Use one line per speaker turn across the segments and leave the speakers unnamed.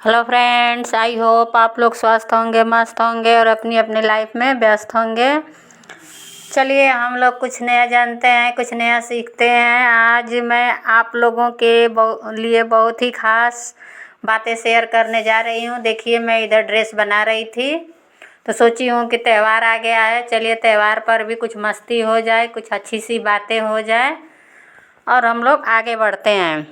Hello friends, I hope आप लोग स्वस्थ होंगे, मस्त होंगे और अपनी अपनी लाइफ में व्यस्त होंगे। चलिए हम लोग कुछ नया जानते हैं, कुछ नया सीखते हैं। आज मैं आप लोगों के लिए बहुत ही ख़ास बातें शेयर करने जा रही हूँ। देखिए, मैं इधर ड्रेस बना रही थी तो सोची हूँ कि त्यौहार आ गया है। चलिए त्यौहार पर भी कुछ मस्ती हो जाए, कुछ अच्छी सी बातें हो जाए और हम लोग आगे बढ़ते हैं।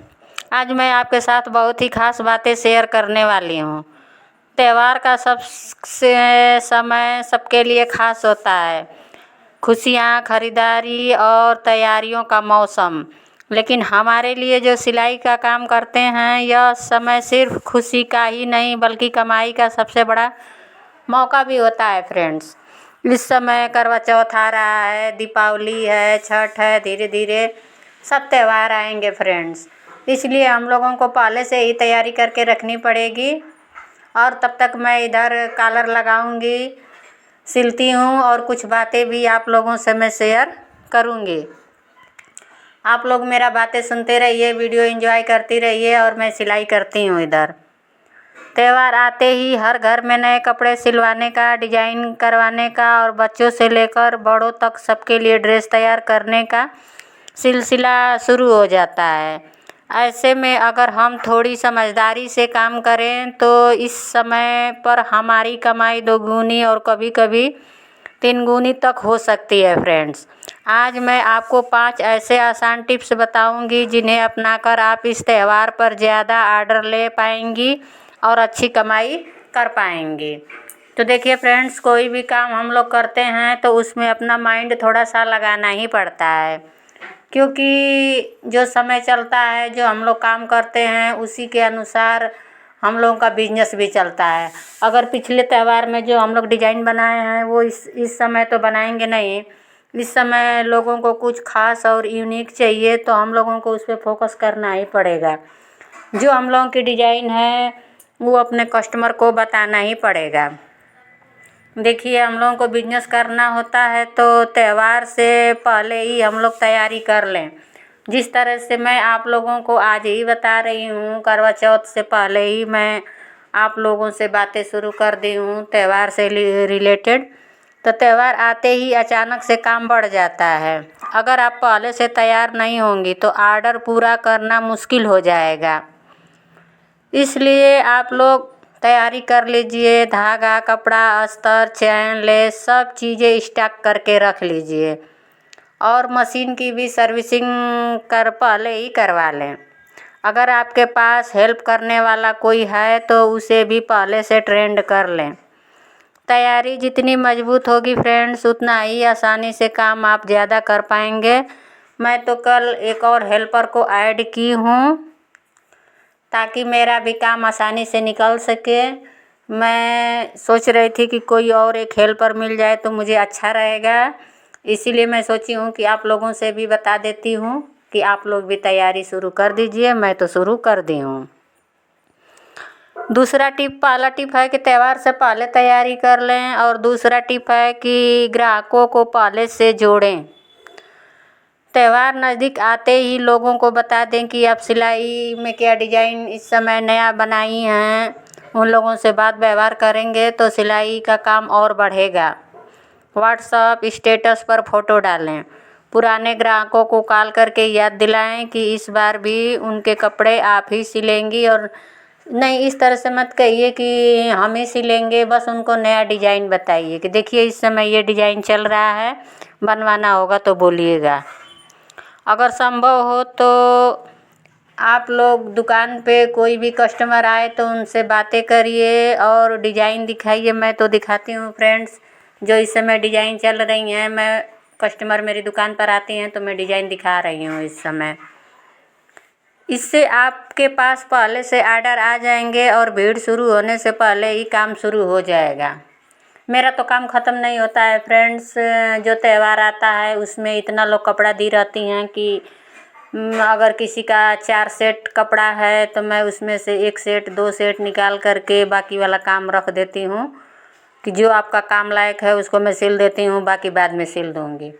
आज मैं आपके साथ बहुत ही ख़ास बातें शेयर करने वाली हूँ। त्यौहार का सबसे समय सबके लिए ख़ास होता है। खुशियाँ, खरीदारी और तैयारियों का मौसम। लेकिन हमारे लिए जो सिलाई का काम करते हैं, यह समय सिर्फ खुशी का ही नहीं बल्कि कमाई का सबसे बड़ा मौका भी होता है फ्रेंड्स। इस समय करवा चौथ आ रहा है, दीपावली है, छठ है, धीरे धीरे सब त्यौहार आएंगे फ्रेंड्स। इसलिए हम लोगों को पहले से ही तैयारी करके रखनी पड़ेगी। और तब तक मैं इधर कॉलर लगाऊंगी, सिलती हूँ और कुछ बातें भी आप लोगों से मैं शेयर करूँगी। आप लोग मेरा बातें सुनते रहिए, वीडियो एंजॉय करती रहिए और मैं सिलाई करती हूँ इधर। त्यौहार आते ही हर घर में नए कपड़े सिलवाने का, डिजाइन करवाने का और बच्चों से लेकर बड़ों तक सबके लिए ड्रेस तैयार करने का सिलसिला शुरू हो जाता है। ऐसे में अगर हम थोड़ी समझदारी से काम करें तो इस समय पर हमारी कमाई दोगुनी और कभी कभी तीन गुनी तक हो सकती है फ्रेंड्स। आज मैं आपको 5 ऐसे आसान टिप्स बताऊंगी जिन्हें अपनाकर आप इस त्यौहार पर ज़्यादा ऑर्डर ले पाएंगी और अच्छी कमाई कर पाएंगी। तो देखिए फ्रेंड्स, कोई भी काम हम लोग करते हैं तो उसमें अपना माइंड थोड़ा सा लगाना ही पड़ता है, क्योंकि जो समय चलता है, जो हम लोग काम करते हैं उसी के अनुसार हम लोगों का बिजनेस भी चलता है। अगर पिछले त्यौहार में जो हम लोग डिजाइन बनाए हैं वो इस समय तो बनाएंगे नहीं। इस समय लोगों को कुछ खास और यूनिक चाहिए तो हम लोगों को उस पर फोकस करना ही पड़ेगा। जो हम लोगों की डिजाइन है वो अपने कस्टमर को बताना ही पड़ेगा। देखिए, हम लोगों को बिजनेस करना होता है तो त्यौहार से पहले ही हम लोग तैयारी कर लें। जिस तरह से मैं आप लोगों को आज ही बता रही हूँ, करवा चौथ से पहले ही मैं आप लोगों से बातें शुरू कर दी हूँ त्यौहार से रिलेटेड। तो त्यौहार आते ही अचानक से काम बढ़ जाता है। अगर आप पहले से तैयार नहीं होंगी तो ऑर्डर पूरा करना मुश्किल हो जाएगा। इसलिए आप लोग तैयारी कर लीजिए। धागा, कपड़ा, अस्तर, चैन, लेस सब चीज़ें स्टॉक करके रख लीजिए और मशीन की भी सर्विसिंग कर पहले ही करवा लें। अगर आपके पास हेल्प करने वाला कोई है तो उसे भी पहले से ट्रेंड कर लें। तैयारी जितनी मजबूत होगी फ्रेंड्स, उतना ही आसानी से काम आप ज़्यादा कर पाएंगे। मैं तो कल एक और हेल्पर को ऐड की हूँ ताकि मेरा भी काम आसानी से निकल सके। मैं सोच रही थी कि कोई और एक हेल्पर मिल जाए तो मुझे अच्छा रहेगा। इसीलिए मैं सोची हूँ कि आप लोगों से भी बता देती हूँ कि आप लोग भी तैयारी शुरू कर दीजिए। मैं तो शुरू कर दी हूँ। पहला टिप है कि त्यौहार से पहले तैयारी कर लें और दूसरा टिप है कि ग्राहकों को पहले से जोड़ें। त्यौहार नज़दीक आते ही लोगों को बता दें कि आप सिलाई में क्या डिजाइन इस समय नया बनाई हैं। उन लोगों से बात व्यवहार करेंगे तो सिलाई का काम और बढ़ेगा। व्हाट्सएप स्टेटस पर फ़ोटो डालें। पुराने ग्राहकों को कॉल करके याद दिलाएं कि इस बार भी उनके कपड़े आप ही सिलेंगी। और नहीं, इस तरह से मत कहिए कि हम ही सिलेंगे, बस उनको नया डिजाइन बताइए कि देखिए इस समय ये डिजाइन चल रहा है, बनवाना होगा तो बोलिएगा। अगर संभव हो तो आप लोग दुकान पे कोई भी कस्टमर आए तो उनसे बातें करिए और डिजाइन दिखाइए। मैं तो दिखाती हूँ फ्रेंड्स, जो इस समय डिजाइन चल रही हैं। मैं कस्टमर मेरी दुकान पर आती हैं तो मैं डिजाइन दिखा रही हूँ इस समय। इससे आपके पास पहले से ऑर्डर आ जाएंगे और भीड़ शुरू होने से पहले ही काम शुरू हो जाएगा। मेरा तो काम ख़त्म नहीं होता है फ्रेंड्स। जो त्यौहार आता है उसमें इतना लोग कपड़ा दी रहती हैं कि अगर किसी का 4 सेट कपड़ा है तो मैं उसमें से 1 सेट 2 सेट निकाल करके बाकी वाला काम रख देती हूँ कि जो आपका काम लायक है उसको मैं सिल देती हूँ, बाकी बाद में सिल दूँगी।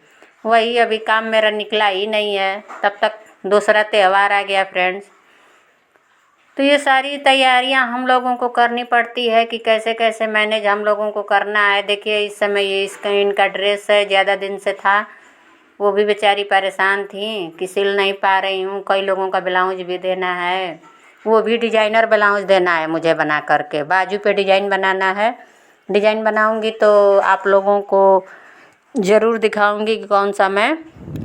वही अभी काम मेरा निकला ही नहीं है, तब तक दूसरा त्यौहार आ गया फ्रेंड्स। तो ये सारी तैयारियां हम लोगों को करनी पड़ती है कि कैसे कैसे मैनेज हम लोगों को करना है। देखिए इस समय ये इनका ड्रेस है, ज़्यादा दिन से था, वो भी बेचारी परेशान थी कि सिल नहीं पा रही हूँ। कई लोगों का ब्लाउज भी देना है, वो भी डिजाइनर ब्लाउज देना है मुझे बना करके। बाजू पे डिजाइन बनाना है, डिजाइन बनाऊंगी तो आप लोगों को ज़रूर दिखाऊंगी कि कौन सा मैं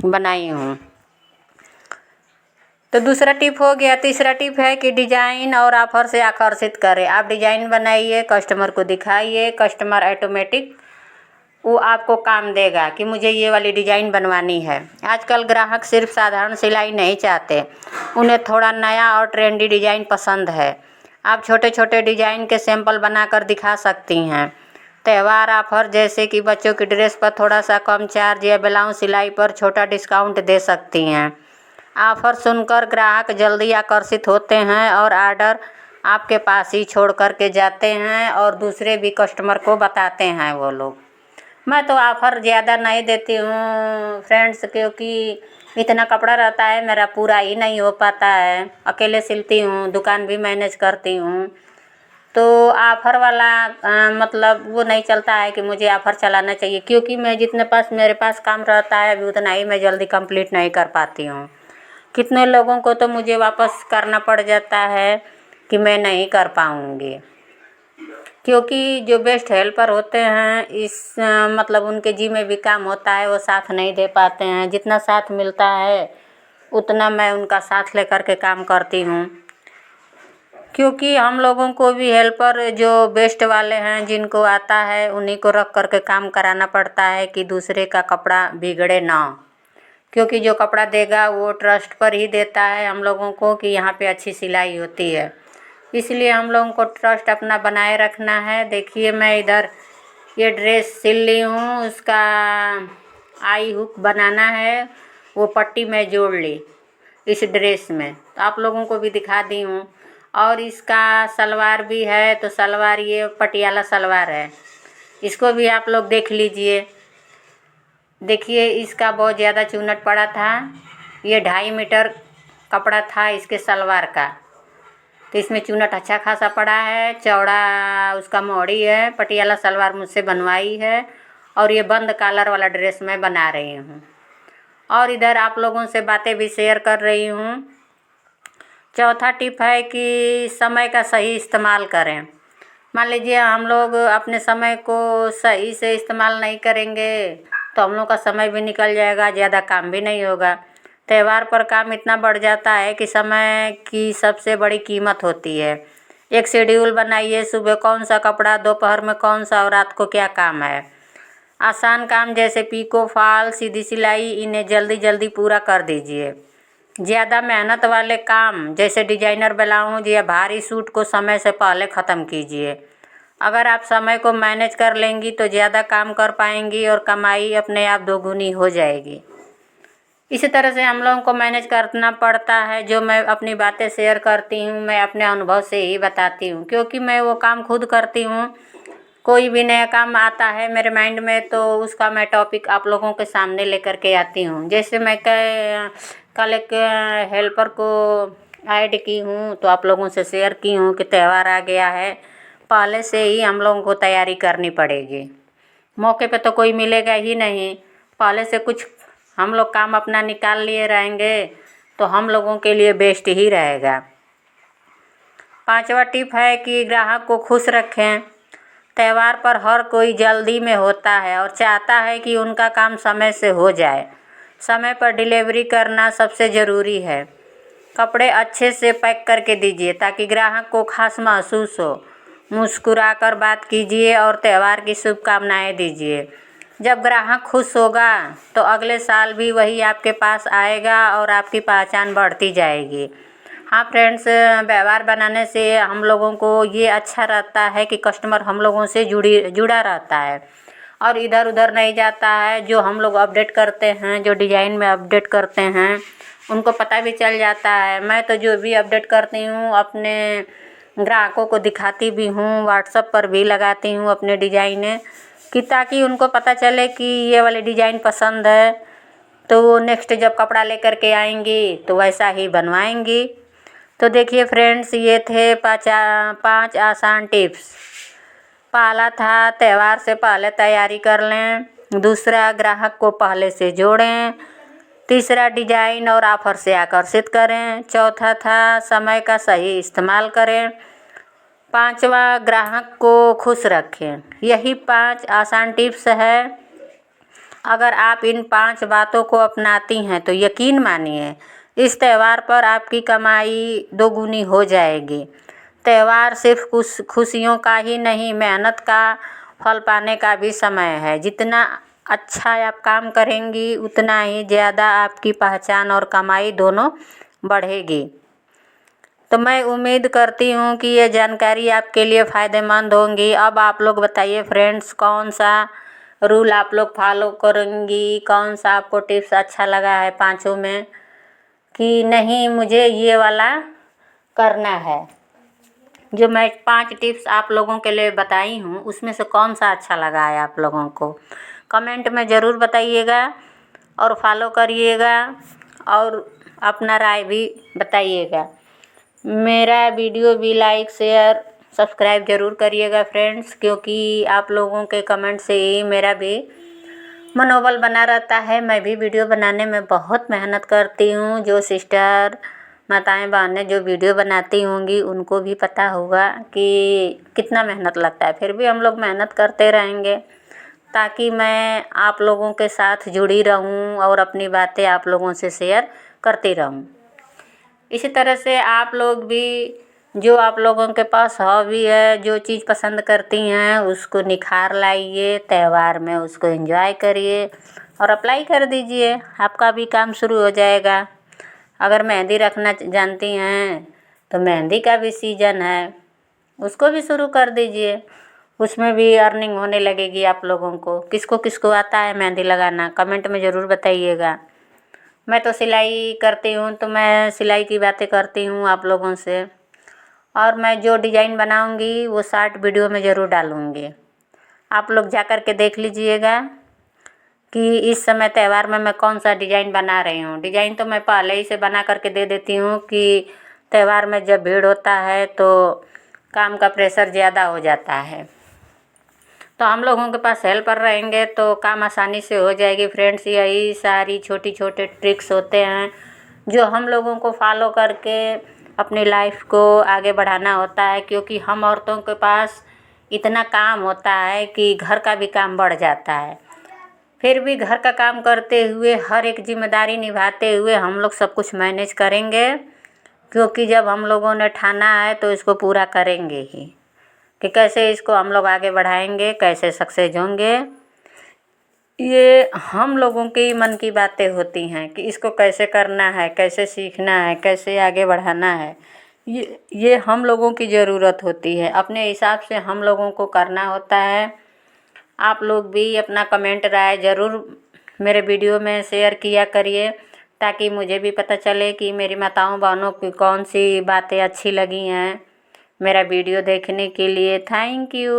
बनाई हूँ। तो दूसरा टिप हो गया। तीसरा टिप है कि डिजाइन और ऑफर से आकर्षित करें। आप डिजाइन बनाइए, कस्टमर को दिखाइए, कस्टमर ऑटोमेटिक वो आपको काम देगा कि मुझे ये वाली डिजाइन बनवानी है। आजकल ग्राहक सिर्फ साधारण सिलाई नहीं चाहते, उन्हें थोड़ा नया और ट्रेंडी डिजाइन पसंद है। आप छोटे छोटे डिजाइन के सैंपल बनाकर दिखा सकती हैं। त्यौहार ऑफर जैसे कि बच्चों की ड्रेस पर थोड़ा सा कम चार्ज या ब्लाउज सिलाई पर छोटा डिस्काउंट दे सकती हैं। ऑफर सुनकर ग्राहक जल्दी आकर्षित होते हैं और ऑर्डर आपके पास ही छोड़ कर के जाते हैं और दूसरे भी कस्टमर को बताते हैं वो लोग। मैं तो ऑफ़र ज़्यादा नहीं देती हूँ फ्रेंड्स, क्योंकि इतना कपड़ा रहता है मेरा, पूरा ही नहीं हो पाता है। अकेले सिलती हूँ, दुकान भी मैनेज करती हूँ, तो ऑफ़र वाला मतलब वो नहीं चलता है कि मुझे ऑफ़र चलाना चाहिए, क्योंकि मैं जितने पास मेरे पास काम रहता है अभी उतना ही मैं जल्दी कंप्लीट नहीं कर पाती हूँ। कितने लोगों को तो मुझे वापस करना पड़ जाता है कि मैं नहीं कर पाऊँगी, क्योंकि जो बेस्ट हेल्पर होते हैं इस मतलब उनके जी में भी काम होता है, वो साथ नहीं दे पाते हैं। जितना साथ मिलता है उतना मैं उनका साथ लेकर के काम करती हूँ, क्योंकि हम लोगों को भी हेल्पर जो बेस्ट वाले हैं जिनको आता है उन्हीं को रख कर के काम कराना पड़ता है कि दूसरे का कपड़ा बिगड़े ना, क्योंकि जो कपड़ा देगा वो ट्रस्ट पर ही देता है हम लोगों को कि यहाँ पे अच्छी सिलाई होती है। इसलिए हम लोगों को ट्रस्ट अपना बनाए रखना है। देखिए मैं इधर ये ड्रेस सिल ली हूँ, उसका आई हुक बनाना है, वो पट्टी मैं जोड़ ली इस ड्रेस में, तो आप लोगों को भी दिखा दी हूँ। और इसका सलवार भी है, तो सलवार ये पटियाला सलवार है, इसको भी आप लोग देख लीजिए। देखिए इसका बहुत ज़्यादा चूनट पड़ा था, ये 2.5 मीटर कपड़ा था इसके सलवार का, तो इसमें चूनट अच्छा खासा पड़ा है। चौड़ा उसका मोड़ी है, पटियाला सलवार मुझसे बनवाई है और ये बंद कॉलर वाला ड्रेस मैं बना रही हूँ। और इधर आप लोगों से बातें भी शेयर कर रही हूँ। चौथा टिप है कि समय का सही इस्तेमाल करें। मान लीजिए हम लोग अपने समय को सही से इस्तेमाल नहीं करेंगे तो हम लोग का समय भी निकल जाएगा, ज़्यादा काम भी नहीं होगा। त्यौहार पर काम इतना बढ़ जाता है कि समय की सबसे बड़ी कीमत होती है। एक शेड्यूल बनाइए, सुबह कौन सा कपड़ा, दोपहर में कौन सा और रात को क्या काम है। आसान काम जैसे पीको फॉल, सीधी सिलाई, इन्हें जल्दी जल्दी पूरा कर दीजिए। ज़्यादा मेहनत वाले काम जैसे डिजाइनर ब्लाउज या भारी सूट को समय से पहले ख़त्म कीजिए। अगर आप समय को मैनेज कर लेंगी तो ज़्यादा काम कर पाएंगी और कमाई अपने आप दोगुनी हो जाएगी। इसी तरह से हम लोगों को मैनेज करना पड़ता है। जो मैं अपनी बातें शेयर करती हूँ मैं अपने अनुभव से ही बताती हूँ, क्योंकि मैं वो काम खुद करती हूँ। कोई भी नया काम आता है मेरे माइंड में तो उसका मैं टॉपिक आप लोगों के सामने लेकर के आती हूँ। जैसे मैं कल एक हेल्पर को ऐड की हूँ तो आप लोगों से शेयर की हूँ कि त्यौहार आ गया है, पहले से ही हम लोगों को तैयारी करनी पड़ेगी। मौके पे तो कोई मिलेगा ही नहीं, पहले से कुछ हम लोग काम अपना निकाल लिए रहेंगे तो हम लोगों के लिए बेस्ट ही रहेगा। पांचवा टिप है कि ग्राहक को खुश रखें। त्यौहार पर हर कोई जल्दी में होता है और चाहता है कि उनका काम समय से हो जाए। समय पर डिलीवरी करना सबसे ज़रूरी है। कपड़े अच्छे से पैक करके दीजिए ताकि ग्राहक को खास महसूस हो। मुस्कुराकर बात कीजिए और त्यौहार की शुभकामनाएं दीजिए। जब ग्राहक खुश होगा तो अगले साल भी वही आपके पास आएगा और आपकी पहचान बढ़ती जाएगी। हाँ फ्रेंड्स, व्यवहार बनाने से हम लोगों को ये अच्छा रहता है कि कस्टमर हम लोगों से जुड़ा रहता है और इधर उधर नहीं जाता है। जो हम लोग अपडेट करते हैं, जो डिज़ाइन में अपडेट करते हैं, उनको पता भी चल जाता है। मैं तो जो भी अपडेट करती हूँ अपने ग्राहकों को दिखाती भी हूँ, व्हाट्सएप पर भी लगाती हूँ अपने डिज़ाइनें, कि ताकि उनको पता चले कि ये वाली डिज़ाइन पसंद है तो वो नेक्स्ट जब कपड़ा लेकर के आएंगी तो वैसा ही बनवाएंगी। तो देखिए फ्रेंड्स, ये थे 5 आसान टिप्स। पहला था त्यौहार से पहले तैयारी कर लें। दूसरा, ग्राहक को पहले से जोड़ें। तीसरा, डिजाइन और ऑफर से आकर्षित करें। चौथा था समय का सही इस्तेमाल करें। पांचवा, ग्राहक को खुश रखें। यही 5 आसान टिप्स है। अगर आप इन 5 बातों को अपनाती हैं तो यकीन मानिए इस त्यौहार पर आपकी कमाई दोगुनी हो जाएगी। त्यौहार सिर्फ कुछ खुशियों का ही नहीं, मेहनत का फल पाने का भी समय है। जितना अच्छा आप काम करेंगी उतना ही ज़्यादा आपकी पहचान और कमाई दोनों बढ़ेगी। तो मैं उम्मीद करती हूँ कि ये जानकारी आपके लिए फ़ायदेमंद होंगी। अब आप लोग बताइए फ्रेंड्स, कौन सा रूल आप लोग फॉलो करेंगी, कौन सा आपको टिप्स अच्छा लगा है 5 में, कि नहीं मुझे ये वाला करना है। जो मैं 5 टिप्स आप लोगों के लिए बताई हूँ उसमें से कौन सा अच्छा लगा है आप लोगों को, कमेंट में ज़रूर बताइएगा और फॉलो करिएगा और अपना राय भी बताइएगा। मेरा वीडियो भी लाइक शेयर सब्सक्राइब ज़रूर करिएगा फ्रेंड्स, क्योंकि आप लोगों के कमेंट से ही मेरा भी मनोबल बना रहता है। मैं भी वीडियो बनाने में बहुत मेहनत करती हूँ। जो सिस्टर माताएं बहनें जो वीडियो बनाती होंगी उनको भी पता होगा कि कितना मेहनत लगता है। फिर भी हम लोग मेहनत करते रहेंगे ताकि मैं आप लोगों के साथ जुड़ी रहूँ और अपनी बातें आप लोगों से शेयर करती रहूँ। इसी तरह से आप लोग भी, जो आप लोगों के पास हॉबी है, जो चीज़ पसंद करती हैं उसको निखार लाइए, त्यौहार में उसको एंजॉय करिए और अप्लाई कर दीजिए, आपका भी काम शुरू हो जाएगा। अगर मेहंदी रखना जानती हैं तो मेहंदी का भी सीज़न है, उसको भी शुरू कर दीजिए, उसमें भी अर्निंग होने लगेगी आप लोगों को। किसको किसको आता है मेहंदी लगाना, कमेंट में ज़रूर बताइएगा। मैं तो सिलाई करती हूँ तो मैं सिलाई की बातें करती हूँ आप लोगों से, और मैं जो डिज़ाइन बनाऊँगी वो शॉर्ट वीडियो में ज़रूर डालूँगी। आप लोग जा कर के देख लीजिएगा कि इस समय त्यौहार में मैं कौन सा डिज़ाइन बना रही हूँ। डिज़ाइन तो मैं पहले ही से बना करके दे देती हूँ कि त्यौहार में जब भीड़ होता है तो काम का प्रेशर ज़्यादा हो जाता है, तो हम लोगों के पास हेल्पर रहेंगे तो काम आसानी से हो जाएगी फ्रेंड्स। यही सारी छोटी छोटे ट्रिक्स होते हैं जो हम लोगों को फॉलो करके अपनी लाइफ को आगे बढ़ाना होता है, क्योंकि हम औरतों के पास इतना काम होता है कि घर का भी काम बढ़ जाता है। फिर भी घर का काम करते हुए, हर एक जिम्मेदारी निभाते हुए हम लोग सब कुछ मैनेज करेंगे, क्योंकि जब हम लोगों ने ठाना है तो इसको पूरा करेंगे ही, कि कैसे इसको हम लोग आगे बढ़ाएंगे, कैसे सक्सेस होंगे। ये हम लोगों के मन की बातें होती हैं कि इसको कैसे करना है, कैसे सीखना है, कैसे आगे बढ़ाना है। ये हम लोगों की ज़रूरत होती है, अपने हिसाब से हम लोगों को करना होता है। आप लोग भी अपना कमेंट राय ज़रूर मेरे वीडियो में शेयर किया करिए, ताकि मुझे भी पता चले कि मेरी माताओं बहनों की कौन सी बातें अच्छी लगी हैं। मेरा वीडियो देखने के लिए थैंक यू।